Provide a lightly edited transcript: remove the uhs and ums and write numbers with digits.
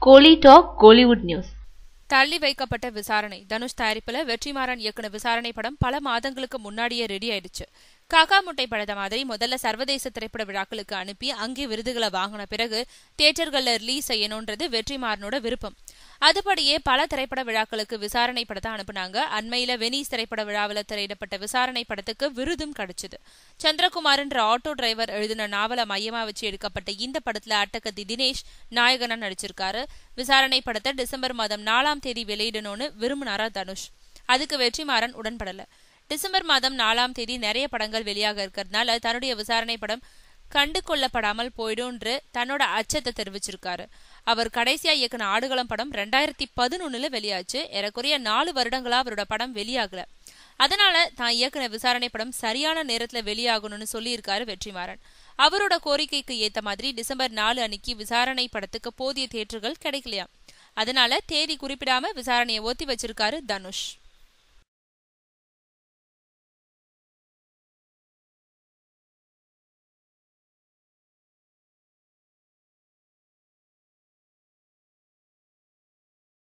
கோலி talk Kollywood news. தள்ளி வைக்கப்பட்ட விசாரணை. தனுஷ் தயாரிப்புல வெற்றிமாறன் இயக்குன விசாரணை படம் பல மாதங்களுக்கு முன்னாடியே ரெடி ஆயிடுச்சு. காக்கா முட்டை படத்த மாதிரி முதல்ல சர்வதேச திரைப்பட விழாக்களுக்கு அனுப்பி அங்கே விருதுகளை வாங்கின பிறகு தியேட்டர்கள்ல ரிலீஸ் செய்யணும்ன்றது வெற்றிமாறனோட விருப்பம். அதுபடியே பல திரைப்பட விழாக்களுக்கு விசாரணை படத்தை அனுப்புனாங்க. அண்மையில வெனிஸ் திரைப்பட விழாவில் திரையிடப்பட்ட விசாரணை படத்துக்கு விருதும் கிடைச்சது. சந்திரகுமார் என்ற ஆட்டோ டிரைவர் எழுதின நாவலை மையமா வச்சு எடுக்கப்பட்ட இந்த படத்துல அட்டகத்தி தினேஷ் நாயகனா நடிச்சிருக்காரு. விசாரணை படத்தை டிசம்பர் மாதம் 4ஆம் தேதி வெளியிடணும்னு விரும்பினாரா தனுஷ். அதுக்கு வெற்றிமாறன் உடன்படல. டிசம்பர் மாதம் 4ஆம் தேதி நிறைய படங்கள் வெளியாக இருக்கிறதுனால தன்னுடைய விசாரணை படம் கண்டு கொள்ளப்படாமல் போயிடும்ன்று தன்னோட அச்சத்தை தெரிவிச்சிருக்காரு. அவர் கடைசியா இயக்குன ஆடுகளம் படம் 2011 வெளியாச்சு. ஏறக்குறைய 4 வருடங்களா அவரோட படம் வெளியாகல. அதனால தான் இயக்குன விசாரணை படம் சரியான நேரத்துல வெளியாகணும்னு சொல்லியிருக்காரு வெற்றிமாறன். அவரோட கோரிக்கைக்கு ஏத்த மாதிரி டிசம்பர் 4 அன்னைக்கு விசாரணை படத்துக்கு போதிய தியேட்டர்கள் கிடைக்கலையா. அதனால தேதி குறிப்பிடாம விசாரணையை ஒத்தி வச்சிருக்காரு தனுஷ்.